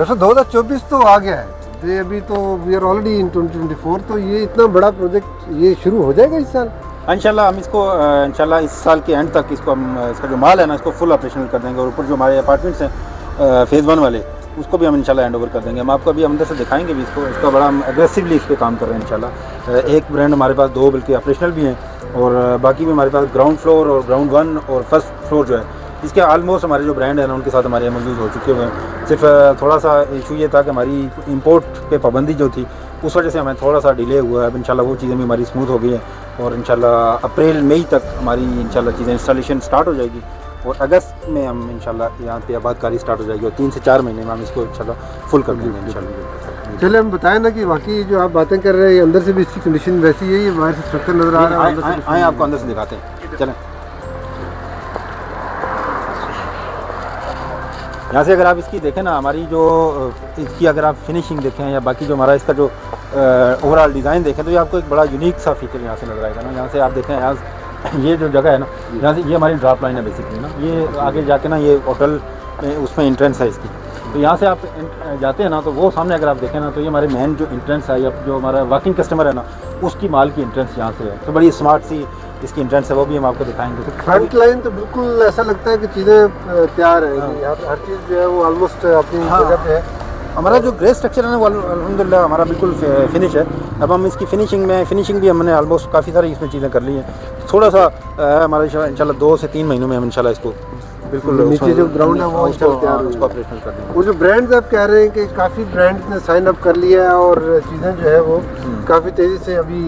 Doctor 2024 तो आ गया है, ये अभी तो वी आर ऑलरेडी इन 2024, तो ये इतना बड़ा प्रोजेक्ट ये शुरू हो जाएगा इस साल? इंशाल्लाह हम इसको इंशाल्लाह इस साल के एंड तक इसको हम इसका जो माल है ना इसको फुल ऑपरेशनल कर देंगे, और ऊपर जो हमारे अपार्टमेंट्स हैं फेज़ 1 वाले उसको भी हम इंशाल्लाह हैंड ओवर कर देंगे। हम आपको अभी अंदर से दिखाएंगे भी इसको, इसका बड़ा हम एग्रेसिवली इस पर काम कर रहे हैं इंशाल्लाह। एक ब्रांड हमारे पास 2 बल्कि ऑपरेशनल भी हैं, और बाकी भी हमारे पास ग्राउंड फ्लोर और ग्राउंड 1 और फर्स्ट फ्लोर जो है इसके ऑलमोस्ट हमारे जो ब्रांड है ना उनके साथ हमारे मौजूद हो चुके हुए हैं। सिर्फ थोड़ा सा इशू ये था कि हमारी इंपोर्ट पे पाबंदी जो थी उस वजह से हमें थोड़ा सा डिले हुआ है। अब इंशाल्लाह वो चीज़ें भी हमारी स्मूथ हो गई हैं, और इंशाल्लाह अप्रैल मई तक हमारी इंशाल्लाह चीज़ें इंस्टॉलेशन स्टार्ट हो जाएगी, और अगस्त में हम इंशाल्लाह यहाँ पे आबादकारी स्टार्ट हो जाएगी, और 3 से 4 महीने में हम इसको इंशाल्लाह फुल कर देंगे इंशाल्लाह। चले हम बताएं ना कि बाकी जो आप बातें कर रहे हैं अंदर से भी इसकी कंडीशन वैसी है, ये बाहर से स्ट्रक्चर नज़र आ रहा है। आए आपको अंदर से दिखाते हैं, चलें। यहाँ से अगर आप इसकी देखें ना, हमारी जो इसकी अगर आप फिनिशिंग देखें या बाकी जो हमारा इसका जो ओवरऑल डिज़ाइन देखें, तो ये आपको एक बड़ा यूनिक सा फीचर यहाँ से नज़र आएगा ना। यहाँ से आप देखें ये जो जगह है ना, यहाँ से ये हमारी ड्रॉप लाइन है बेसिकली ना, ये आगे जाके ना ये होटल में उसमें एंट्रेंस है इसकी। तो यहाँ से आप जाते हैं ना, तो वो सामने अगर आप देखें ना, तो ये हमारे मेन जो एंट्रेंस है या जो हमारा वर्किंग कस्टमर है ना उसकी माल की एंट्रेंस यहाँ से है। तो बड़ी स्मार्ट सी इसकी एंट्रेंस है, वो भी हम आपको दिखाएंगे। तो फ्रंट लाइन तो बिल्कुल ऐसा लगता है कि चीज़ें तैयार है, यहाँ पर हर चीज़ जो है वो ऑलमोस्ट अपनी जगह पे है। हमारा जो ग्रे स्ट्रक्चर है ना वो अल्हम्दुलिल्लाह हमारा बिल्कुल फिनिश है। अब हम इसकी फिनिशिंग भी हमने ऑलमोस्ट काफ़ी सारी इसमें चीज़ें कर ली हैं। थोड़ा सा हमारा इंशाल्लाह 2 से 3 महीनों में हम इंशाल्लाह इसको बिल्कुल नीचे जो ग्राउंड है वो उसको ऑपरेशनल कर देंगे। वो जो ब्रांड्स आप कह रहे हैं कि काफ़ी ब्रांड्स ने साइन अप कर लिया है और चीज़ें जो है वो काफ़ी तेज़ी से अभी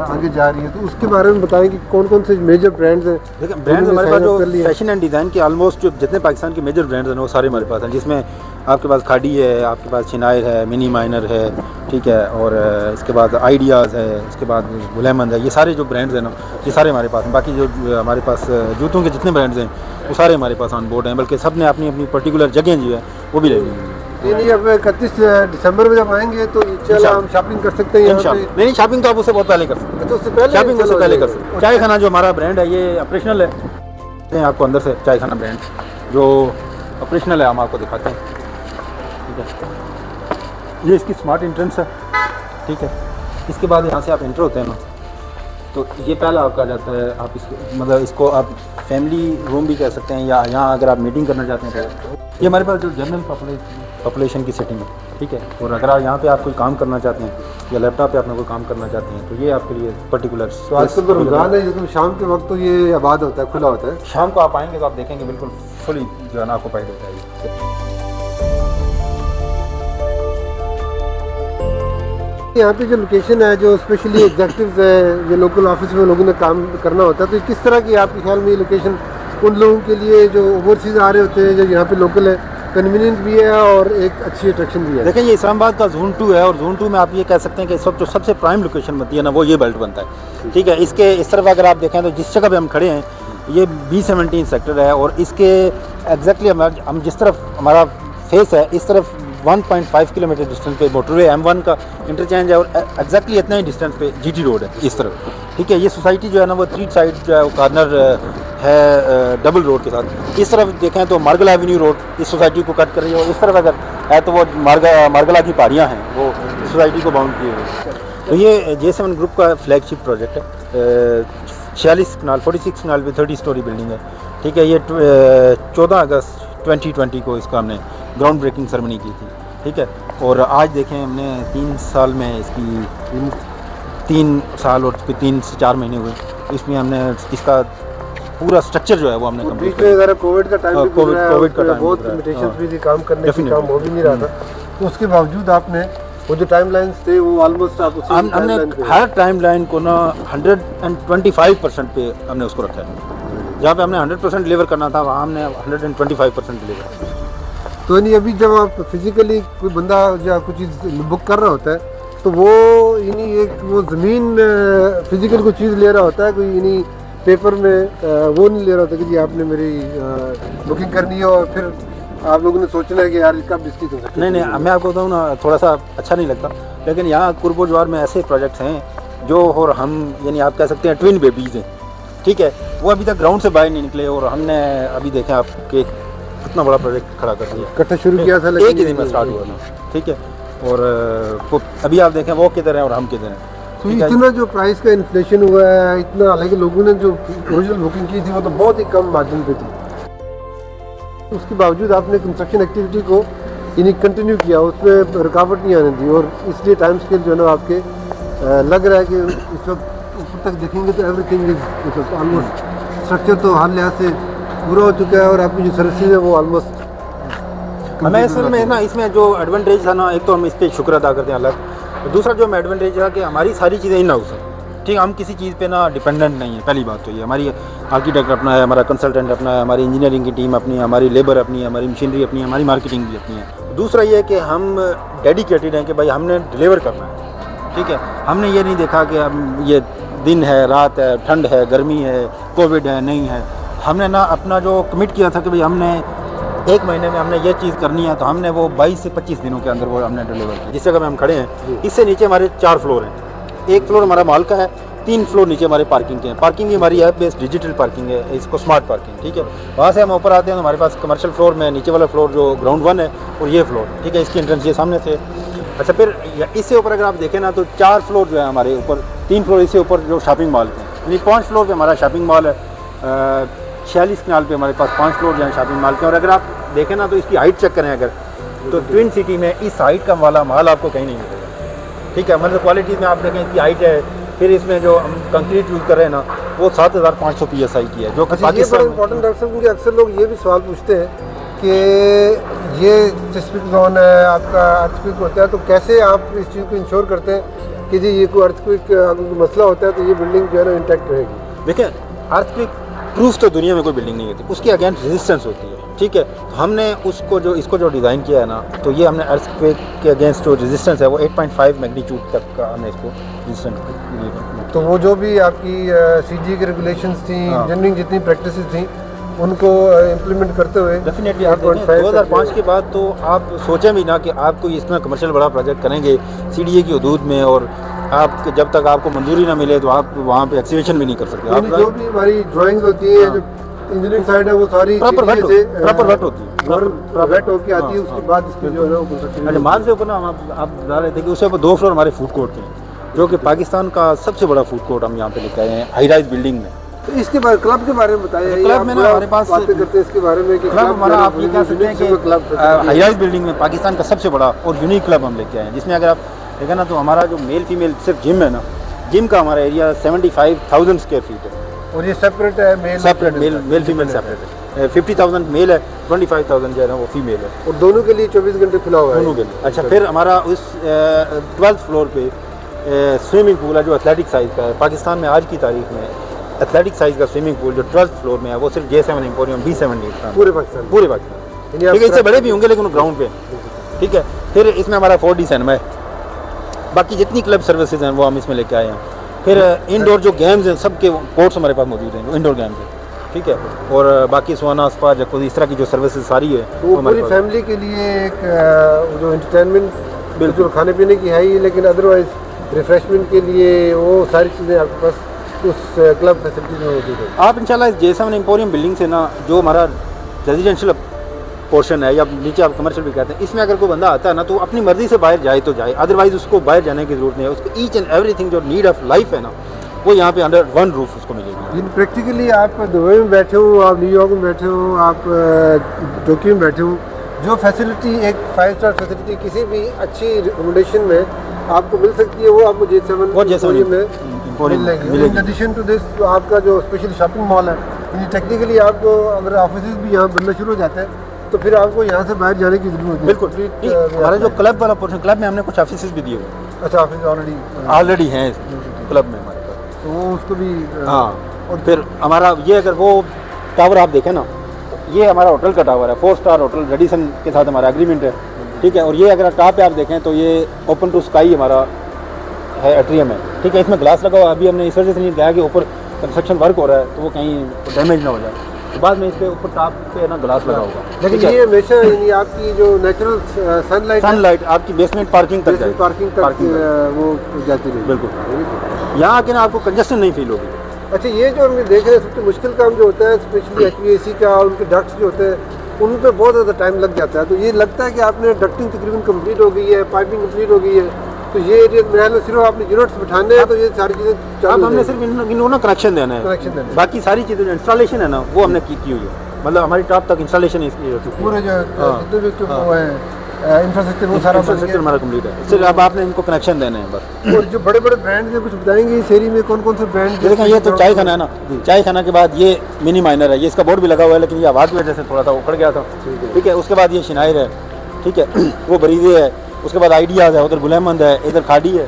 आगे जा रही है, तो उसके बारे में बताएं कि कौन कौन से मेजर ब्रांड्स हैं? देखिए ब्रांड्स हमारे पास जो फैशन एंड डिज़ाइन के ऑलमोस्ट जो जितने पाकिस्तान के मेजर ब्रांड्स हैं वो सारे हमारे पास हैं, जिसमें आपके पास खाड़ी है, आपके पास चिनायर है, मिनी माइनर है, ठीक है, और इसके बाद आइडियाज़ है, इसके बाद गुलहमंद है। ये सारे जो ब्रांड्स हैं ना ये सारे हमारे पास हैं। बाकी जो हमारे पास जूतों के जितने ब्रांड्स हैं वो सारे हमारे पास ऑन बोर्ड हैं, बल्कि सब ने अपनी अपनी पर्टिकुलर जगह जो है वो भी ले ली है। नहीं, अब 31 दिसंबर में जब आएंगे तो इंशाल्लाह हम शॉपिंग कर सकते हैं यहाँ पे। नहीं, शॉपिंग तो आप उससे बहुत पहले कर सकते हैं। तो उससे पहले शॉपिंग उससे पहले कर सकते हैं। चाय खाना जो हमारा ब्रांड है ये ऑपरेशनल है, आपको अंदर से चाय खाना ब्रांड जो ऑपरेशनल है हम आपको दिखाते हैं, ठीक है। ये इसकी स्मार्ट एंट्रेंस है, ठीक है। इसके बाद यहाँ से आप एंटर होते हैं ना, तो ये पहला आपका जाता है, आप इसको मतलब इसको आप फैमिली रूम भी कह सकते हैं, या यहाँ अगर आप मीटिंग करना चाहते हैं तो ये हमारे पास जो जनरल पॉपुलेशन की सेटिंग है, ठीक है। और अगर आप यहाँ पे आप कोई काम करना चाहते हैं या लैपटॉप पे अपना कोई काम करना चाहते हैं तो ये आपके लिए पर्टिकुलर। तो आजकल तो रुझान है, लेकिन शाम के वक्त तो ये आबाद होता है, खुला होता है। शाम को आप आएंगे तो आप देखेंगे बिल्कुल फुली जो है ना ऑक्यूपाइड होता है। यहाँ पे जो लोकेशन है, जो स्पेशली एग्जेक्टिव्स है, ये लोकल ऑफिस में लोगों ने काम करना होता है, तो किस तरह की आपके ख्याल में ये लोकेशन उन लोगों के लिए जो ओवरसीज आ रहे होते हैं, जो यहाँ पे लोकल है, कन्वीनियंस भी है और एक अच्छी अट्रैक्शन भी है? देखें ये इस्लामाबाद का जोन 2 है, और जोन 2 में आप ये कह सकते हैं कि इस वक्त जो सबसे प्राइम लोकेशन बनती है ना वो ये बेल्ट बनता है, ठीक है। इसके इस तरफ अगर आप देखें तो जिस जगह पे हम खड़े हैं ये B17 सेक्टर है, और इसके एग्जैक्टली हम जिस तरफ हमारा फेस है इस तरफ 1.5 किलोमीटर डिस्टेंस पे मोटरवे M1 का इंटरचेंज है, और एग्जैक्टली इतना ही डिस्टेंस पे GT रोड है इस तरफ, ठीक है। ये सोसाइटी जो है ना वो 3 साइड जो है वो कॉर्नर है डबल रोड के साथ। इस तरफ देखें तो मार्गल एवेन्यू रोड इस सोसाइटी को कट कर रही है, और इस तरफ अगर है तो वो मार्गला की पहाड़ियाँ हैं वो इस सोसाइटी को बाउंड किए हुए। तो ये J7 ग्रुप का फ्लैगशिप प्रोजेक्ट है। 46 कनाल 46 कनाल पे 30 स्टोरी बिल्डिंग है, ठीक है। ये 14 अगस्त 2020 को इसका हमने ग्राउंड ब्रेकिंग सेरेमनी की थी, ठीक है। और आज देखें हमने 3 साल में इसकी 3 साल और 3 से 4 महीने हुए, इसमें हमने इसका पूरा स्ट्रक्चर जो है वो हमने कंप्लीट किया। कोविड का टाइम कोविड का टाइम बहुत लिमिटेशंस भी थी, काम करने की काम हो भी नहीं रहा था, तो उसके बावजूद आपने वो जो टाइमलाइंस थे वो ऑलमोस्ट आप उसी हमने हर टाइमलाइन को ना 125% पे हमने उसको रखा है। जहाँ पे हमने 100% डिलीवर करना था वहाँ हमने 125% डिलीवर। तो नहीं, अभी जब आप फिजिकली कोई बंदा या कुछ चीज़ बुक कर रहा होता है तो वो यानी एक वो ज़मीन फिजिकल कोई चीज़ ले रहा होता है, कोई यानी पेपर में वो नहीं ले रहा होता कि जी आपने मेरी बुकिंग करनी है और फिर आप लोगों ने सोचना है कि यार कब इसकी तो नहीं, मैं आपको बताऊँ ना, थोड़ा सा अच्छा नहीं लगता, लेकिन यहाँ कुर्बो जवार में ऐसे प्रोजेक्ट्स हैं जो, और हम यानी आप कह सकते हैं ट्विन बेबीज़ हैं, ठीक है। वो अभी तक ग्राउंड से बाहर नहीं निकले, और हमने अभी देखें आपके इतना बड़ा प्रोजेक्ट खड़ा कर दिया। इकट्ठा शुरू किया था एक ही दिन में स्टार्ट हुआ था, ठीक है। और तो अभी आप देखें वो किधर है और हम किधर हैं। तो इतना जो प्राइस का इन्फ्लेशन हुआ है, इतना, हालांकि लोगों ने जो ओरिजिनल बुकिंग की थी वो तो बहुत ही कम मार्जिन पे थी, उसके बावजूद आपने कंस्ट्रक्शन एक्टिविटी को यानी कंटिन्यू किया, उसमें रुकावट नहीं आने दी, और इसलिए टाइम स्केल जो है ना आपके लग रहा है कि इस वक्त ऊपर तक देखेंगे तो एवरीथिंग इज ऑलमोस्ट स्ट्रक्चर तो हर लिहाज से पूरा हो चुका है, और आपकी जो सर्विसेज है वो ऑलमोस्ट। हमें असल में ना इसमें जो एडवांटेज था ना, एक तो हम इस पर शुक्र अदा करते हैं अलग, दूसरा जो हमें एडवांटेज है कि हमारी सारी चीज़ें इन हाउस है, ठीक है। हम किसी चीज़ पे ना डिपेंडेंट नहीं है, पहली बात तो ये। हमारी आर्किटेक्ट अपना है, हमारा कंसल्टेंट अपना है, हमारी इंजीनियरिंग की टीम अपनी है, हमारी लेबर अपनी है, हमारी मशीनरी अपनी है, हमारी मार्केटिंग भी अपनी है। दूसरा ये है कि हम डेडिकेटेड हैं कि भाई हमने डिलीवर करना है, ठीक है। हमने ये नहीं देखा कि हम ये दिन है, रात है, ठंड है, गर्मी है, कोविड है, नहीं है। हमने ना अपना जो कमिट किया था कि भाई हमने 1 महीने में हमने ये चीज़ करनी है, तो हमने वो 22 से 25 दिनों के अंदर वो हमने डिलीवर किया। जिस जगह में हम खड़े हैं इससे नीचे हमारे 4 फ्लोर हैं। 1 फ्लोर हमारा माल का है, 3 फ्लोर नीचे हमारे पार्किंग के हैं। पार्किंग भी हमारी ऐप बेस्ड डिजिटल पार्किंग है, इसको स्मार्ट पार्किंग, ठीक है। वहाँ से हम ऊपर आते हैं तो हमारे पास कमर्शियल फ्लोर में नीचे वाला फ्लोर जो ग्राउंड 1 है और ये फ्लोर, ठीक है। इसकी एंट्रेंस ये सामने से। अच्छा, फिर इससे ऊपर अगर आप देखें ना तो 4 फ्लोर जो है हमारे ऊपर, 3 फ्लोर इससे ऊपर जो शॉपिंग मॉल के हैं, यानी 5 फ्लोर पे हमारा शॉपिंग मॉल है। 46 कनाल पे हमारे पास 5 फ्लोर जो है शॉपिंग मॉल के। और अगर आप देखें ना तो इसकी हाइट चेक करें अगर, तो ट्विन सिटी में इस हाइट का वाला माल आपको कहीं नहीं मिलेगा, ठीक है। मतलब क्वालिटी में आप देखें इसकी हाइट है, फिर इसमें जो हम कंक्रीट यूज़ कर रहे हैं ना वो 7500 PSI की है, जो कि पाकिस्तान में इंपॉर्टेंट डॉक्टर साहब, क्योंकि अक्सर लोग ये भी सवाल पूछते हैं कि ये सिस्मिक जोन है, आपका अर्थक्वेक होता है, तो कैसे आप इस चीज़ को इंश्योर करते हैं कि जी ये कोई अर्थक्वेक अगर कोई मसला होता है तो ये बिल्डिंग जो है ना इंटैक्ट रहेगी। देखिए, अर्थक्वेक प्रूफ तो दुनिया में कोई बिल्डिंग नहीं होती, उसकी अगेंस्ट रेजिस्टेंस होती है, ठीक है। तो हमने इसको जो डिज़ाइन किया है ना, तो ये हमने अर्थक्वेक के अगेंस्ट जो रेजिस्टेंस है वो 8.5 मैग्नीट्यूड तक का हमने इसको रेजिस्टेंस। तो वो जो भी आपकी CG की रेगुलेशंस थी, इंजीनियरिंग जितनी प्रैक्टिसेस थी, उनको इम्प्लीमेंट करते हुए डेफिनेटली आप 2005 के बाद तो आप सोचें भी ना कि आप कोई इतना कमर्शियल बड़ा प्रोजेक्ट करेंगे CDA की हदूद में, और आप जब तक आपको मंजूरी ना मिले तो आप वहाँ पे एक्सीवेशन भी नहीं कर सकते। आप जो भी हमारी ड्राइंग्स होती है, जो इंजीनियरिंग साइड है, वो सारी प्रॉपर वेट होती है, वेट होके आती है, उसके बाद इसकी जो है ना वो कंस्ट्रक्शन। अच्छा, माल से ऊपर ना आप बता रहे थे कि उससे ऊपर 2 फ्लोर हमारे फूड कोर्ट थे, जो कि पाकिस्तान का सबसे बड़ा फूड कोर्ट हम यहाँ पे लेके आए हैं, हाई राइज बिल्डिंग में। तो इसके बारे क्लब के बारे में बताइए। क्लब में ना हमारे पास बातें करते हैं इसके बारे में कि क्लब हमारा, आप ये कह सकते हैं कि हाई राइज बिल्डिंग में पाकिस्तान का सबसे बड़ा और यूनिक क्लब हम लेके आए हैं, जिसमें अगर आप देखें ना तो हमारा जो मेल फीमेल सिर्फ जिम है ना, जिम का हमारा एरिया 75,000 स्क्वायर फीट है, और ये सेपरेट है, मेल फीमेल सेपरेट है। 50,000 मेल है, 25,000 जो है ना वो फीमेल है, और दोनों के लिए 24 घंटे खुला हुआ है दोनों के लिए। अच्छा, फिर हमारा उस 12th फ्लोर पे स्विमिंग पूल है जो एथलेटिक साइज़ का है। पाकिस्तान में आज की तारीख में एथलेटिक साइज़ का स्विमिंग पूल जो 12th फ्लोर में है वो सिर्फ J7 एम्पोरियम B7 पूरे पाकिस्तान, ठीक है। इससे बड़े भी होंगे लेकिन ग्राउंड पे, ठीक है। फिर इसमें हमारा 4D सिनेमा है, बाकी जितनी क्लब सर्विसेज हैं वो हम इसमें लेके आए हैं। फिर इंडोर जो गेम्स हैं सबके कोर्ट्स हमारे पास मौजूद हैं, जो इंडोर गेम्स हैं, ठीक है। और बाकी सोना स्पा जकूज़ी इस तरह की जो सर्विसेज सारी है वो पूरी फैमिली के लिए एक जो एंटरटेनमेंट बिल्कुल खाने पीने की है ही, लेकिन अदरवाइज रिफ्रेशमेंट के लिए वो सारी चीज़ें आपके पास उस क्लब फैसिलिटीज में मौजूद है। आप इंशाल्लाह इस J7 एम्पोरियम बिल्डिंग से ना जो हमारा रेजिडेंशियल पोर्शन है या नीचे आप कमर्शियल भी कहते हैं, इसमें अगर कोई बंदा आता है ना तो अपनी मर्जी से बाहर जाए तो जाए, अदरवाइज उसको बाहर जाने की जरूरत नहीं है। उसको ईच एंड एवरीथिंग जो नीड ऑफ लाइफ है ना वो यहाँ पे अंडर वन रूफ उसको मिलेगी। प्रैक्टिकली आप दुबई में बैठे हो, आप न्यूयॉर्क में बैठे हो, आप टोक्यो में बैठे हो, जो फैसिलिटी एक 5 स्टार फैसिलिटी किसी भी अच्छी एकोमोडेशन में आपको मिल सकती है, वो आपको J7 में मिलेगी। इन एडिशन टू दिस आपका जो स्पेशल शॉपिंग मॉल है, यानी टेक्निकली आपको अगर ऑफिस भी यहाँ बनना शुरू हो जाते हैं तो फिर आपको यहाँ से बाहर जाने की जरूरत है। बिल्कुल, हमारा जो क्लब वाला पोर्शन, क्लब में हमने कुछ ऑफिस भी दिए हुए। अच्छा, ऑफिस ऑलरेडी हैं क्लब में हमारे पास, तो वो उसको भी हाँ। और फिर हमारा ये अगर वो टावर आप देखें ना, ये हमारा होटल का टावर है, 4 स्टार होटल रेडिसन के साथ हमारा एग्रीमेंट है, ठीक है। और ये अगर टॉप पे आप देखें तो ये ओपन टू स्काई हमारा है, एट्रियम है, ठीक है। इसमें ग्लास लगा हुआ, अभी हमने इस वजह से नहीं दिखाया कि ऊपर कंस्ट्रक्शन वर्क हो रहा है तो वो कहीं डैमेज ना हो जाए, तो बाद में इस पे ऊपर टॉप पे ना ग्लास लगा होगा। लेकिन ये हमेशा यानी आपकी जो नेचुरल सनलाइट आपकी बेसमेंट पार्किंग तक वो जाती है। बिल्कुल, यहाँ आके ना आपको कंजेशन नहीं फील होगी। अच्छा, ये जो हम देख रहे हैं सबसे मुश्किल काम जो होता है स्पेशली HVAC का, उनके डक्ट्स जो होते हैं उन पे बहुत ज़्यादा टाइम लग जाता है। तो ये लगता है कि आपने डक्टिंग तकरीबन कंप्लीट हो गई है, पाइपिंग कंप्लीट हो गई है, तो ये एरिया मेरे ख्याल में सिर्फ आपने यूनिट्स बिठाने हैं, तो ये सारी चीज़ें अब चालू हमने हैं। सिर्फ इनको ना कनेक्शन देना है, कनेक्शन देना है। बाकी सारी चीज़ें जो इंस्टॉलेशन है ना वो हमने की हुई है, मतलब हमारी टॉप तक इंस्टॉलेशन इसकी हो चुकी है। पूरे जो हाँ। जितने भी तो वो है इंफ्रास्ट्रक्चर वो सारा बन इंफ्रास्ट्रक्चर हमारा कंप्लीट है, सिर्फ अब आपने इनको कनेक्शन देने हैं बस। गया। और जो बड़े बड़े ब्रांड्स हैं, कुछ बताएंगे इस एरिया में कौन कौन से ब्रांड? ये देखें, ये तो चाय खाना है ना, चाय खाना के बाद ये मिनी माइनर है, ये इसका बोर्ड भी लगा हुआ है, लेकिन ये आवाज़ की वजह से थोड़ा सा उखड़ गया था, ठीक है। उसके बाद ये शिनायर है, ठीक है, वो बरीजे है। उसके बाद आइडियाज़ है, उधर गुलेमंद है, इधर खाड़ी है,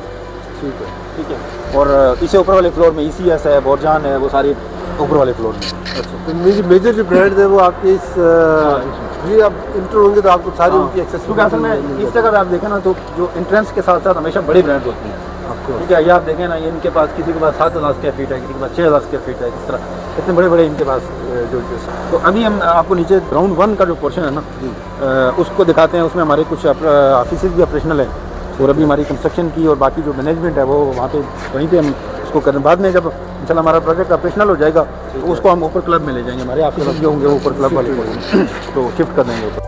ठीक है। और इसे ऊपर वाले फ्लोर में ECS है, बोरजान है, वो सारी ऊपर वाले फ्लोर में। अच्छा, तो मेजर जो ब्रांड है वो आपके इस जी आप इंटर होंगे तो आपको सारी उनकी एक्सेस, क्योंकि असल में इस जगह आप देखें ना तो जो एंट्रेंस के साथ साथ हमेशा बड़ी ब्रांड होती हैं आपको। ठीक है। ये आप देखें ना, ये इनके पास किसी के पास 7,000 स्क्वायर फीट है, किसी के पास 6,000 स्क्वायर फीट है, इस तरह इतने बड़े बड़े इनके पास जो तो अभी हम आपको नीचे ग्राउंड 1 का जो पोर्शन है ना उसको दिखाते हैं। उसमें हमारे कुछ ऑफिस भी ऑपरेशनल है, और अभी हमारी कंस्ट्रक्शन की और बाकी जो मैनेजमेंट है वो वहाँ पे वहीं पे हम उसको करें। बाद में जब इंशाल्लाह हमारा प्रोजेक्ट ऑपरेशनल हो जाएगा तो उसको हम ऊपर क्लब में ले जाएंगे, हमारे ऑफिस जो होंगे वो ऊपर क्लब वाले तो शिफ्ट कर देंगे ऊपर।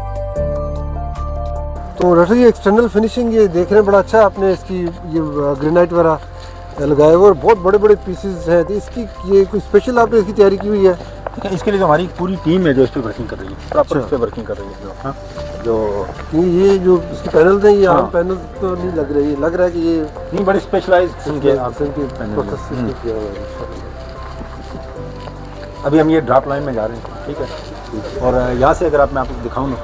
तो डॉक्टर ये एक्सटर्नल फिनिशिंग ये देख रहे हैं बड़ा अच्छा आपने इसकी ये ग्रेनाइट वगैरह लगाए हुए और बहुत बड़े बड़े पीसेस हैं, तो इसकी ये कोई स्पेशल आपने इसकी तैयारी की हुई है? इसके लिए जो हमारी पूरी टीम है जो इस पर वर्किंग कर रही है, प्रॉपर इस पर वर्किंग कर रही है जो हाँ जो ये जो इसके पैनल हैं ये हाँ। आम पैनल तो नहीं लग रहे, ये लग रहा है कि ये नहीं बड़े स्पेशलाइज इनके प्रोसेस किया हुआ है। अभी हम ये ड्रॉप लाइन में जा रहे हैं, ठीक है। और यहाँ से अगर मैं आपको दिखाऊँ ना,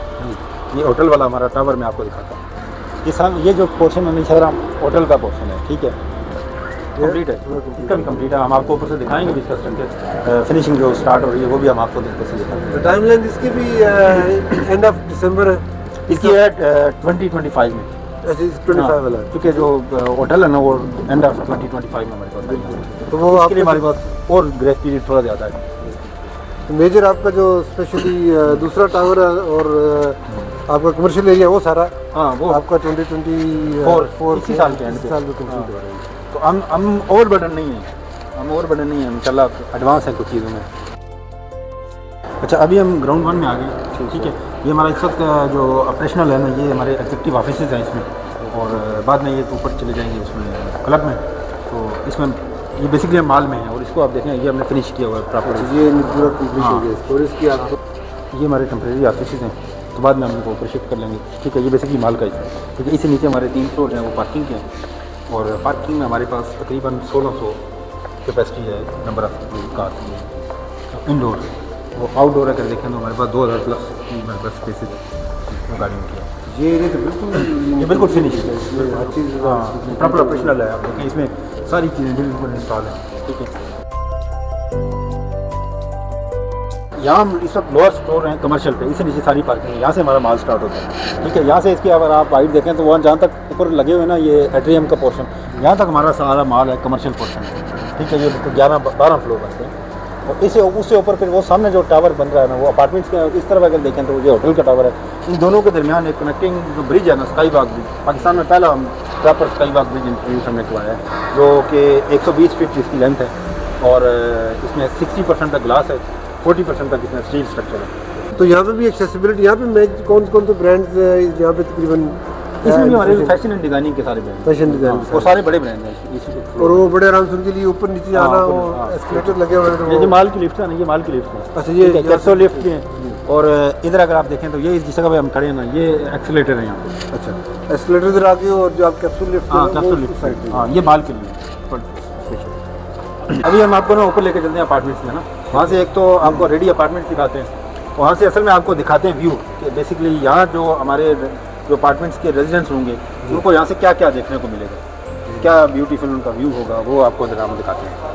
ये होटल वाला हमारा टावर मैं आपको दिखाता हूँ। ये साहब ये जो पोर्शन है नीचे होटल का पोर्शन है, ठीक है, कंप्लीट है, इसका भी कंप्लीट है। हम आपको ऊपर से दिखाएंगे भी इसका स्ट्रक्चर फिनिशिंग जो स्टार्ट हो रही है वो भी हम आपको ऊपर से दिखाएंगे। टाइमलाइन इसकी भी एंड ऑफ दिसंबर है, इसकी है 2025 में, ऐसे 25 वाला है। क्योंकि जो होटल है ना वो एंड ऑफ 2025 में हमारे पास है, तो वो इसके लिए हमारे आपका पास और ग्रेस पीरियड थोड़ा ज़्यादा है। मेजर आपका जो स्पेशली दूसरा टावर है और आपका कमर्शियल एरिया वो सारा हाँ वो आपका 2024 इसी साल के end पे। साल में कंप्लीट हाँ। हो रहा है। तो हम ओवर बर्डन नहीं है, हम ओवर बर्डन नहीं है, इंशाल्लाह एडवांस है कुछ चीज़ों में। अच्छा, अभी हम ग्राउंड 1 में आ गए, ठीक है। ये हमारा इस वक्त जो ऑपरेशनल है ना, ये हमारे एग्जीक्यूटिव ऑफिस हैं इसमें, और बाद में ये ऊपर चले जाएंगे उसमें क्लब में। तो इसमें ये बेसिकली हम माल में है, और इसको आप देखें ये हमने फिनिश किया हुआ है प्रॉपर। ये पूरा कंप्लीट हो हाँ। गया और इसकी आपको ये हमारे टेम्प्रेरी ऑफिस हैं, तो बाद में हम इनको ऊपर शिफ्ट कर लेंगे, ठीक है। ये बेसिकली माल का ही है, ठीक है। इससे नीचे हमारे 3 फ्लोर हैं वो पार्किंग के हैं, और पार्किंग में हमारे पास तकरीबन 1600 कैपेसिटी है नंबर ऑफ कार इंडोर। वो आउटडोर अगर देखें तो हमारे पास 2000 प्लस हमारे पास स्पेसिस है गाड़ियों की। ये एरिया तो बिल्कुल ये बिल्कुल फिनिश है, हर चीज़ हाँ प्रॉपर ऑपरेशनल है। आप देखें इसमें सारी चीज़ें बिल्कुल इंस्टॉल हैं, ठीक है। यहाँ हम इस वक्त लोअर फ्लोर हैं कमर्शियल पे, इससे नीचे सारी पार्किंग है, यहाँ से हमारा माल स्टार्ट होता है, ठीक है। यहाँ से इसकी अगर आप हाइट देखें तो वहाँ जहाँ तक ऊपर लगे हुए ना ये एट्रियम का पोर्शन, यहाँ तक हमारा सारा माल है कमर्शियल पोर्शन, ठीक है। ये 11-12 फ्लोर बनते हैं, और इसे उससे ऊपर फिर वो सामने जो टावर बन रहा है ना वो अपार्टमेंट्स के इस तरफ अगर देखें तो ये होटल का टावर है। इन दोनों के दरमियान एक कनेक्टिंग जो ब्रिज है ना, स्काई वॉक ब्रिज, पाकिस्तान में पहला हम proper sky walk bridge introduce हमने करवाया है, जो कि 120 फीट इसकी लेंथ है, और इसमें 60% तक ग्लास है, 40% तक इसमें स्टील स्ट्रक्चर है। तो यहाँ पे भी एक्सेसिबिलिटी, यहाँ पे मैं कौन कौन से ब्रांड्स यहाँ पे तकरीबन इसमें भी हमारे फैशन एंड डिजाइनिंग के सारे ब्रांड, फैशन डिजाइन और सारे बड़े ब्रांड हैं इसी और वो बड़े आराम से उनके लिए ऊपर नीचे जाना, हाँ, वो हाँ। एस्केलेटर लगे हुए हैं तो ये जो वो माल की लिफ्ट है ना, ये माल की लिफ्ट है। अच्छा ये कैप्सूल लिफ्ट भी है, और इधर अगर आप देखें तो ये जिस जगह पे हम खड़े हैं ना ये एक्सीलेटर है यहाँ पे। अच्छा एस्केलेटर इधर आके और जो आप कैप्सूल लिफ्ट हाँ कैप्सूल लिफ्ट, हाँ ये माल के लिए स्पेशल। अभी हम आपको ना ऊपर लेके चलते हैं अपार्टमेंट्स में ना, वहाँ से एक तो आपको रेडी अपार्टमेंट्स दिखाते हैं, वहाँ से असल में आपको दिखाते हैं व्यू कि बेसिकली यहाँ जो हमारे जो अपार्टमेंट्स के रेजिडेंट्स होंगे उनको यहाँ से क्या क्या देखने को मिलेगा, क्या ब्यूटीफुल उनका व्यू होगा, वो आपको जरा हम दिखाते हैं।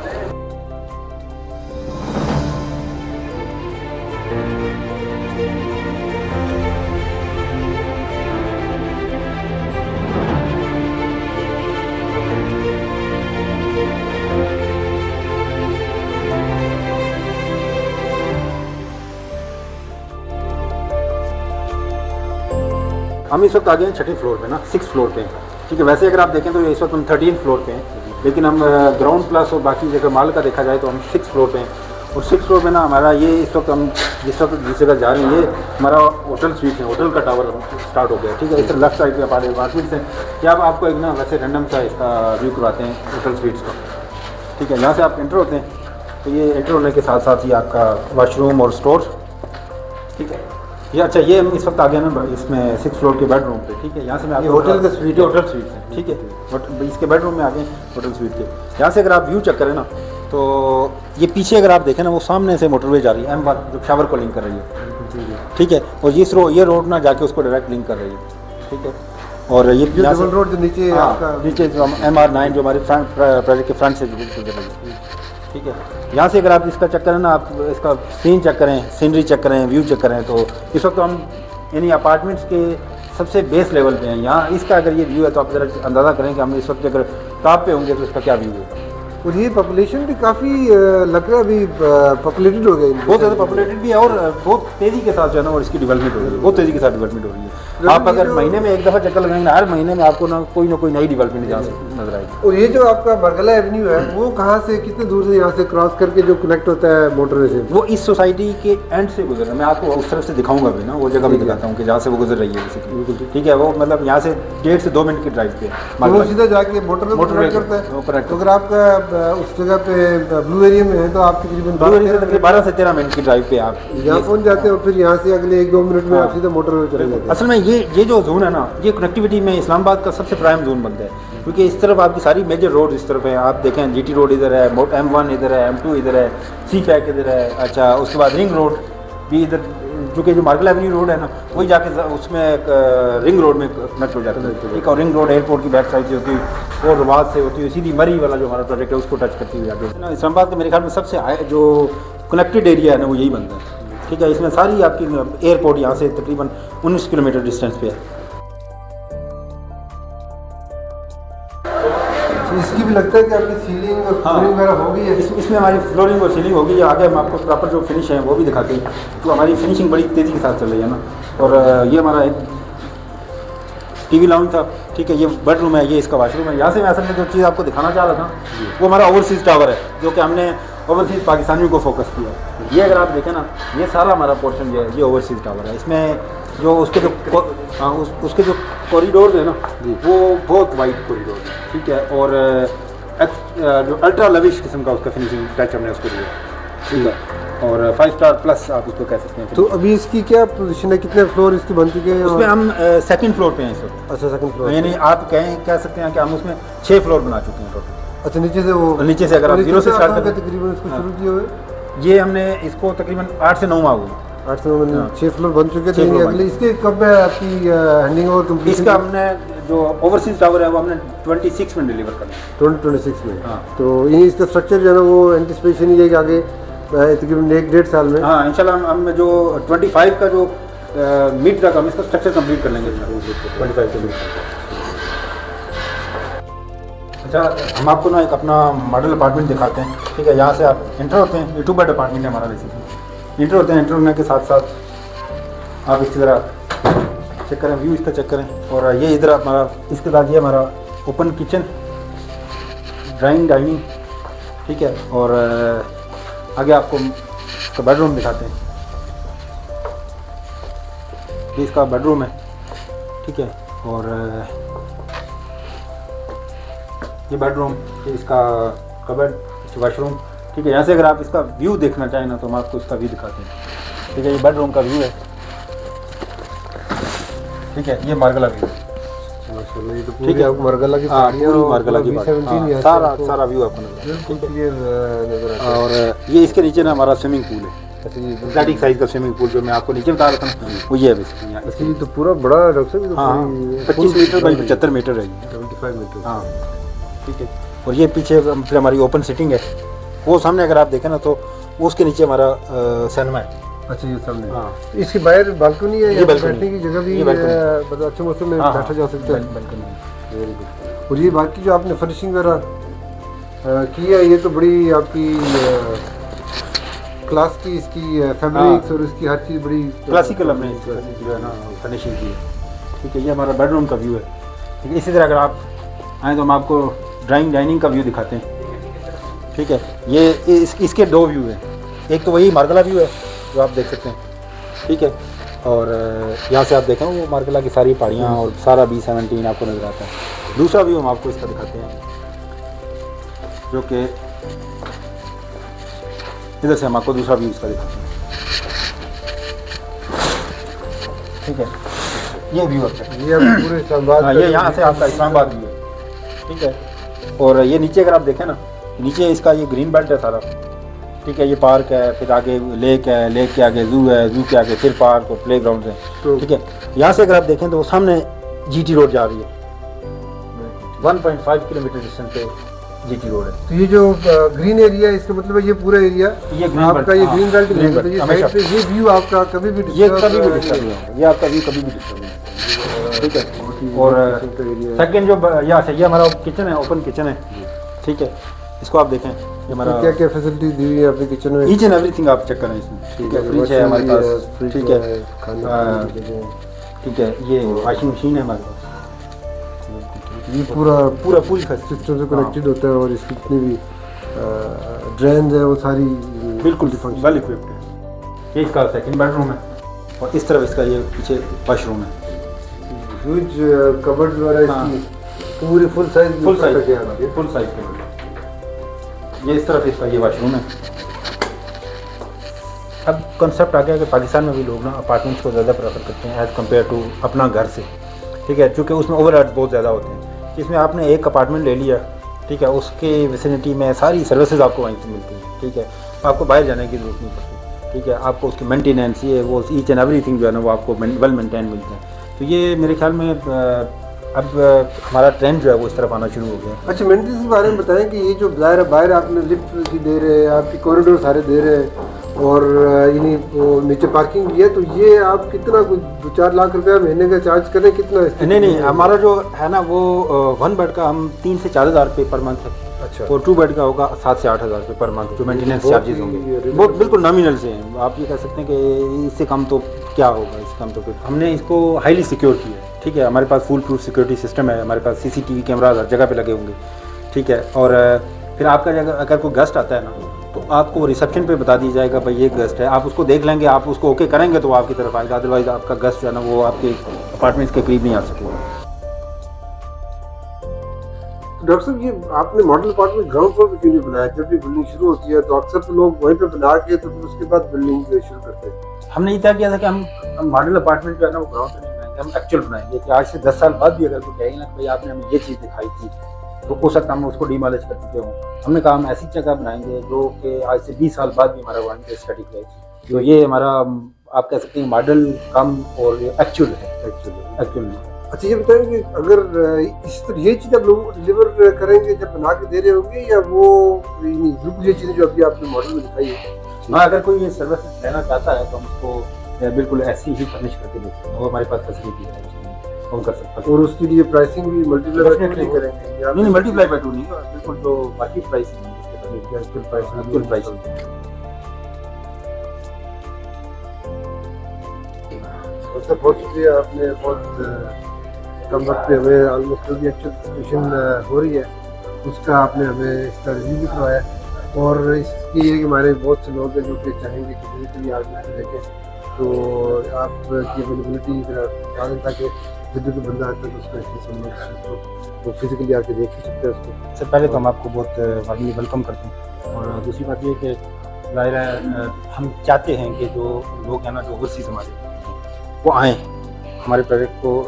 हम इस वक्त आ गए हैं 6th फ्लोर पे ना, 6th फ्लोर पे, ठीक है। वैसे अगर आप देखें तो इस वक्त हम 13th फ्लोर पे हैं, लेकिन हम ग्राउंड प्लस और बाकी जगह माल का देखा जाए तो हम 6th फ्लोर पे हैं, और 6 फ्लोर में ना हमारा ये इस वक्त हम जिस जगह जा रहे हैं ये हमारा होटल स्वीट है, होटल का टावर स्टार्ट हो गया, ठीक है। इस लेफ्ट साइड पे अपार्टमेंट्स हैं। क्या आप आपको एक ना वैसे रैंडम सा इसका व्यू करवाते हैं होटल स्वीट्स का, ठीक है। यहाँ से आप एंटर होते हैं तो ये एंटर होने के साथ साथ ही आपका वॉशरूम और स्टोर, ठीक है। ये अच्छा ये हम इस वक्त आ गए ना इसमें 6 फ्लोर के बेडरूम पे, ठीक है। यहाँ से मैं आपको होटल का स्वीट, होटल स्वीट है, ठीक है। बट इसके बेडरूम में आ गए होटल स्वीट के। यहाँ से अगर आप व्यू चेक करें ना तो ये पीछे अगर आप देखें ना वो सामने से मोटरवे जा रही है M1 जो शावर को लिंक कर रही है, ठीक है। और ये रोड ना जाके उसको डायरेक्ट लिंक कर रही है, ठीक है। और ये डबल रोड जो नीचे आपका नीचे जो MR9 जो हमारे प्रोजेक्ट के फ्रंट से बिल्कुल चल रही है, ठीक है। यहाँ से अगर आप इसका चेक करें ना, आप इसका सीन चेक करें, सीनरी चेक करें, व्यू चेक करें, तो इस वक्त हम यानी अपार्टमेंट्स के सबसे बेस लेवल पे हैं। यहाँ इसका अगर ये व्यू है तो आप ज़रा अंदाज़ा करें कि हम इस वक्त अगर टॉप पे होंगे तो इसका क्या व्यू होगा। और ये पॉपुलेशन भी काफ़ी लग रहा है अभी पॉपुलेटेड हो गई, बहुत ज़्यादा पॉपुलेटेड भी है और बहुत तेज़ी के साथ जो है ना और इसकी डेवलपमेंट हो रही है, बहुत तेज़ी के साथ डेवलपमेंट हो रही है। आप अगर महीने में एक दफ़ा चक्कर लगाएंगे ना, हर महीने में आपको ना कोई नई डेवलपमेंट यहाँ से नजर आएगी। और ये जो आपका मरगला एवेन्यू है वो कहाँ से कितने दूर से यहाँ से क्रॉस करके जो कनेक्ट होता है मोटरवे से? वो इस सोसाइटी के एंड से गुजर रहा है। मैं आपको उस तरफ से दिखाऊंगा भी ना, वो जगह भी दिखाता हूँ कि जहाँ से वो गुजर रही है बेसिकली, ठीक है। वो मतलब यहाँ से 1.5 से 2 मिनट की ड्राइव पे है, वो सीधा जाके मोटरवे कनेक्ट करता है। तो अगर आपका उस जगह पे ब्लू एरिया में है तो आप तकरीबन 12 से 13 मिनट की ड्राइव पे आप यहाँ पहुँच जाते हैं और फिर यहाँ से अगले 1-2 मिनट में आप सीधा मोटरवे चले जाते हैं। असल में ये जो जोन है ना, ये कनेक्टिविटी में इस्लामाबाद का सबसे प्राइम जोन बनता है, क्योंकि इस तरफ आपकी सारी मेजर रोड इस तरफ है। आप देखें GT रोड इधर है, M1 इधर है, M2 इधर है, C-पैक इधर है, अच्छा उसके बाद रिंग रोड भी इधर, चूँकि जो मार्गल एवेन्यू रोड है ना वही जाके उसमें रिंग रोड में कनेक्ट हो जाता है, ठीक है। और रिंग रोड एयरपोर्ट की बैक साइड से होती है और रवाद से होती है, सीधी मरी वाला जो हमारा प्रोजेक्ट है उसको टच करती हुई आगे ना। इस्लामाबाद का मेरे ख्याल में सबसे जो कनेक्टेड एरिया है ना वो यही बनता है, ठीक है। इसमें सारी आपकी एयरपोर्ट यहाँ से तकरीबन 19 किलोमीटर डिस्टेंस पे है। इसकी भी लगता है कि आपकी सीलिंग और फ्लोरिंग वगैरह हो गई है? इसमें हमारी फ्लोरिंग और सीलिंग हो गई है। आगे हम आपको प्रॉपर जो फिनिश है वो भी दिखाते हैं, तो हमारी फिनिशिंग बड़ी तेज़ी के साथ चल रही है ना। और ये हमारा एक TV लाउंज था, ठीक है। ये बेडरूम है, ये इसका वॉशरूम है। यहाँ से मैं असल में जो चीज़ आपको दिखाना चाह रहा था वो हमारा ओवरसीज़ टावर है, जो कि हमने ओवरसीज़ पाकिस्तानियों को फोकस किया है। ये अगर आप देखें ना, ये सारा हमारा पोर्शन जो है ये ओवरसीज़ टावर है। इसमें जो उसके जो कॉरिडोर है ना वो बहुत वाइड कॉरिडोर है, ठीक है। और जो अल्ट्रा लविश किस्म का उसका फिनिशिंग टच हमने उसको दिया, ठीक है। और 5 स्टार प्लस आप उसको कह सकते हैं। तो अभी इसकी क्या पोजीशन है, कितने फ्लोर इसकी बन चुके हैं? उसमें हम 2nd फ्लोर पे हैं इस वक्त। अच्छा, 2nd फ्लोर, यानी आप कह सकते हैं कि हम उसमें 6 फ्लोर बना चुके हैं टोटल। अच्छा, नीचे से वो नीचे से अगर आप 0 से स्टार्ट करें तकरीबन इसको शुरू किए हुए ये हमने इसको तकरीबन 8 से 9 माह हुई, 8 से 9 6 फ्लोर बन चुके थे। अगले इसके कब है आपकी हैंडिंग ओवर कंप्लीट? इसका हमने जो ओवरसीज टावर है वो हमने 26 में डिलीवर करना है, 2026 में। हाँ। तो ये इसका स्ट्रक्चर जो है ना वो एंटिसिपेशन ही है कि आगे तकरीबन 1-1.5 साल में, हाँ इंशाल्लाह हम जो 25 का जो मिड तक हम इसका स्ट्रक्चर कंप्लीट कर लेंगे 25 के मिड। अच्छा, हम आपको ना एक अपना मॉडल अपार्टमेंट दिखाते हैं, ठीक है। यहाँ से आप इंटर होते हैं, ये 2 बेड अपार्टमेंट है हमारा बेसिकली। इंटर होते हैं, इंटर होने के साथ साथ आप इसकी तरह चेक करें, व्यू इसका चेक करें। और ये इधर हमारा इसके बाद ये हमारा ओपन किचन, ड्राइंग डाइनिंग, ठीक है। और आगे आपको इसका बेडरूम दिखाते हैं, ये इसका बेडरूम है, ठीक है। और ये बेडरूम, ये इसका कबर्ड, वॉशरूम, ठीक है। यहाँ से अगर आप इसका व्यू देखना चाहें ना तो हम आपको इसका व्यू दिखाते हैं, ठीक है। ये बेडरूम का व्यू है, ठीक है। ये मार्गला व्यू है, माशाल्लाह। ये तो पूरी आपको मार्गला की पहाड़ियां और मार्गला की पहाड़ियां, सारा व्यू आपको बिल्कुल क्लियर नजर आता है। और ये इसके नीचे ना हमारा स्विमिंग पूल है, स्टैटिक साइज का स्विमिंग पूल जो मैं आपको नीचे बता रहा था वो ये है बेसिकली। अच्छा, ये तो पूरा बड़ा है डॉक्टर साहब, हाँ 25 मीटर बाई 75 मीटर है, 75 मीटर, हाँ ठीक है। और ये पीछे फिर हमारी ओपन सिटिंग है, वो सामने अगर आप देखें ना तो उसके नीचे हमारा सिनेमा है। अच्छा, ये सामने, हाँ। इसके बाहर बालकनी है, ये बैठने की जगह भी मतलब अच्छे मौसम में बैठा जा सकता है। बालकनी। Very good. और ये बाकी जो आपने फर्निशिंग वगैरह की है, ये तो बड़ी आपकी क्लास की इसकी फैब्रिक्स और इसकी हर चीज़ बड़ी क्लासिकल हमने जो है ना फिनिशिंग की है, ठीक है। ये हमारा बेडरूम का व्यू है, ठीक है। इसी तरह अगर आप आए तो हम आपको ड्राइंग डाइनिंग का व्यू दिखाते हैं, ठीक है। ये इसके 2 व्यू हैं, एक तो वही मार्गला व्यू है जो आप देख सकते हैं, ठीक है। और यहाँ से आप देखें वो मार्गला की सारी पहाड़ियाँ और सारा B-17 आपको नजर आता है। दूसरा व्यू हम आपको इसका दिखाते हैं, जो कि इधर से हम आपको दूसरा व्यू इसका दिखाते हैं, ठीक है। ये व्यू होता है, ये पूरे इस्लामाबाद हाँ, ये यहाँ से आपका इस्लामाबाद व्यू है, ठीक है। और ये नीचे अगर आप देखें ना, नीचे इसका ये ग्रीन बेल्ट है सारा, ठीक है। ये पार्क है, फिर आगे लेक है, लेक के आगे जू है, जू के आगे फिर पार्क और प्ले ग्राउंड है, ठीक है। यहाँ से अगर आप देखें तो वो सामने GT रोड जा रही है, 1.5 किलोमीटर डिस्टेंस पे GT रोड है। तो ये जो ग्रीन एरिया है इसका मतलब है ये पूरा एरिया ये green आपका belt, ये हाँ, ग्रीन बेल्ट green है, belt, तो ये हमेशा। साइड पे ये व्यू आपका कभी भी ये disturb कभी भी नहीं डिस्टर्ब होगा। नहीं होगा, ये आपका व्यू कभी भी डिस्टर्ब नहीं होगा, ठीक है। और एरिया है। सेकंड जो यहाँ से ये हमारा किचन है, ओपन किचन है, ठीक है। इसको आप देखें, ये हमारा क्या क्या फैसिलिटी दी हुई है आपके किचन में? ईच एंड एवरीथिंग आप चेक करें इसमें, ठीक है। फ्रिज है हमारे पास, ठीक है, ठीक है। ये वॉशिंग मशीन है हमारे पास, ये पूरा पूरी फैसिलिटी सिस्टम से कनेक्टेड होता है और इसकी जितनी भी ड्रेन है वो सारी बिल्कुल वेल इक्विप्ड है। ये इसका सेकंड बेडरूम है और इस तरफ इसका ये पीछे वॉशरूम है, ह्यूज कबर्ड वगैरह हाँ। इसकी पूरी फुल साइज फुल साइज है। ये इस तरफ इसका ये वॉशरूम है। अब कंसेप्ट आ गया कि पाकिस्तान में भी लोग ना अपार्टमेंट्स को ज़्यादा प्रेफर करते हैं एज़ कम्पेयर टू अपना घर से, ठीक है। क्योंकि उसमें ओवरहेड्स बहुत ज़्यादा होते हैं। इसमें आपने एक अपार्टमेंट ले लिया, ठीक है, उसके विसिनिटी में सारी सर्विसेज आपको वहीं से मिलती हैं, ठीक है। आपको बाहर जाने की जरूरत नहीं पड़ती, ठीक है। आपको उसकी मेंटेनेंस ये वो ईच एंड एवरीथिंग जो है ना वो आपको वेल मेंटेन मिलते हैं। तो ये मेरे ख्याल में अब हमारा ट्रेंड जो है वो इस तरफ आना शुरू हो गया है। अच्छा, मेंटेनेंस के बारे में बताएं कि ये जो बाहर आपने लिफ्ट दे रहे हैं, आपके कॉरिडोर सारे दे रहे हैं और यानी वो नीचे पार्किंग भी है, तो ये आप कितना कुछ 2-4 लाख रुपया महीने का चार्ज करें कितना? नहीं, हमारा जो है ना वो 1 बेड का हम 3 से 4 हज़ार रुपये पर मंथ है। अच्छा। और 2 बेड का होगा 7 से 8 हज़ार रुपये पर मंथ जो मेंटेनेंस चार्जेस होंगे, वो बिल्कुल नॉमिनल से हैं। आप ये कह सकते हैं कि इससे कम तो क्या होगा, इससे कम तो कुछ। हमने इसको हाईली सिक्योर किया है, ठीक है। हमारे पास फुल प्रूफ सिक्योरिटी सिस्टम है, हमारे पास CCTV कैमराज हर जगह पे लगे होंगे, ठीक है। और फिर आपका अगर कोई गेस्ट आता है ना तो आपको रिसेप्शन पे बता दिया जाएगा भाई ये गेस्ट है, आप उसको देख लेंगे, आप उसको ओके करेंगे तो वो आपकी तरफ आएगा, अदरवाइज आपका गेस्ट जो है ना वो आपके अपार्टमेंट्स के करीब नहीं आ सकेगा। डॉक्टर साहब, ये आपने मॉडल अपार्टमेंट ग्राउंड फ्लोर पे क्यों नहीं बनाया? जब भी बिल्डिंग शुरू होती है तो अक्सर तो लोग वहीं पे बना के तो फिर उसके बाद बिल्डिंग शुरू करते हैं। हमने ये तय किया था कि हम मॉडल अपार्टमेंट जो है ना वो ग्राउंड पे नहीं बनाएंगे, हम एक्चुअल बनाएंगे कि आज से 10 साल बाद भी अगर कोई कहेगा ना भाई आपने हमें ये चीज़ दिखाई थी तो हो सकता है हम उसको डिमॉलिश कर चुके हों। हमने कहा हम ऐसी जगह बनाएंगे जो कि आज से 20 साल बाद भी हमारा वहाँ पे स्टैटिक रहेगी। तो ये हमारा आप कह सकते हैं मॉडल कम और एक्चुअल है, एक्चुअल में। अच्छा, ये बताएं कि अगर इस तरह ये चीज़ आप लोगों को डिलीवर करेंगे जब बना के दे रहे होंगे, या वो बिल्कुल ये चीज़ें जो अभी आपने मॉडल में दिखाई है? हाँ, अगर कोई ये सर्विस लेना चाहता है तो हम उसको बिल्कुल ऐसी ही फर्निश करके देते हैं, वो हमारे पास फैसिलिटी है, हम कर सकते हैं। और उसके लिए प्राइसिंग भी मल्टीप्लाई करेंगे? नहीं, मल्टीप्लाई बाय 2 नहीं, बिल्कुल जो बाकी प्राइस है एक्चुअल प्राइस। बहुत शुक्रिया, आपने बहुत कम वक्त पे हमें ऑलमोस्ट जो भी एक्चुअल सिचुएशन हो रही है उसका आपने हमें इसका रिव्यू भी करवाया। और इसकी ये कि हमारे बहुत से लोग हैं जो कि चाहेंगे कि फिजिकली आगे से देखें, तो आपकी अवेलेबिलिटी बता दें ताकि जब भी कोई बंदा आता है तो उसका इससे संबंध वो फिजिकली आके देख ही सकते हैं उसको। सबसे पहले तो हम आपको बहुत वार्मली वेलकम करते हैं, और दूसरी बात ये कि ज़ाहिर है हम चाहते हैं कि जो लोग हैं ना जो ओवरसीज हमारे वो आएँ हमारे प्रोजेक्ट को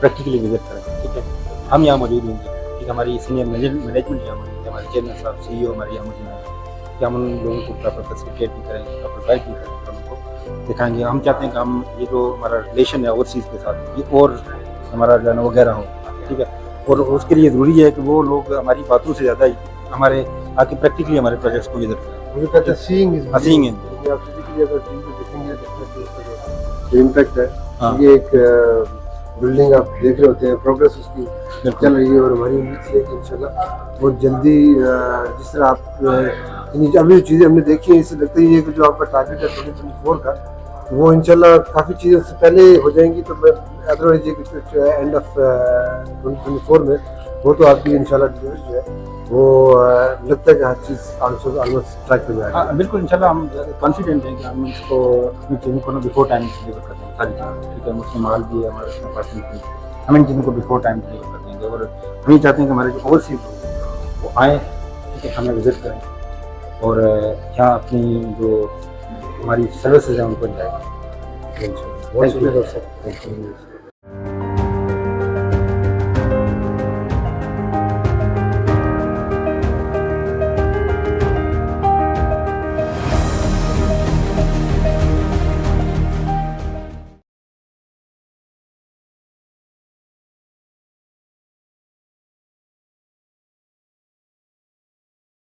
प्रैक्टिकली विजिट करें, ठीक है। हम यहाँ मौजूद होंगे, ठीक है। हमारी सीनियर मैनेजमेंट यहाँ मौजूद है, हमारे चेयरमैन साहब CEO हमारे यहाँ मौजूद हैं कि हम उन लोगों को प्रॉपर फैसिलिटेट भी करेंगे, प्रॉपर गाइड भी करेंगे, उनको दिखाएंगे। हम चाहते हैं कि हम ये जो हमारा रिलेशन है ओवरसीज़ के साथ ये और हमारा जो है ना वो गहरा हो, ठीक है। और उसके लिए ज़रूरी है कि वो लोग हमारी बातों से ज़्यादा हमारे आके प्रैक्टिकली हमारे प्रोजेक्ट्स को विजिट करें। मुझे कहते हैं सीइंग इज सीइंग है, आप फिजिकली अगर चीज़ को देखेंगे तो इम्पैक्ट है। हाँ। ये एक बिल्डिंग आप देख रहे होते हैं, प्रोग्रेस उसकी चल रही है और हमारी उम्मीद है कि इंशाल्लाह बहुत जल्दी जिस तरह आप अभी जो चीज़ें हमने देखी हैं इससे लगता ही है कि जो आपका टारगेट है 2024 का वो इंशाल्लाह काफ़ी चीज़ें उससे पहले हो जाएंगी। तो मैं अदरवाइज ये कुछ एंड ऑफ 2024 में वो तो आपकी इंशाल्लाह डिलीवरी जो है वो लगता है कि हर चीज़ ऑलमोस्ट ट्रैक पे जाएगा। हाँ बिल्कुल इंशाल्लाह हम कॉन्फिडेंट हैं कि हम इसको अपनी चीज़ों को ना बिफोर टाइम डिलीवर कर देंगे सारी चीज़ें, ठीक है। मुझसे माल भी है हमारे उसमें पर्सन भी, हम इन चीज़ों को बिफोर टाइम डिलीवर कर देंगे। और हम ये चाहते हैं कि हमारे जो ओवरसीज लोग हैं वो आएँ, ठीक है, हमें विजिट करें और यहाँ अपनी जो हमारी सर्विसेज हैं उनको एंजॉय करें। बहुत शुक्रिया डॉक्टर साहब। Thank you.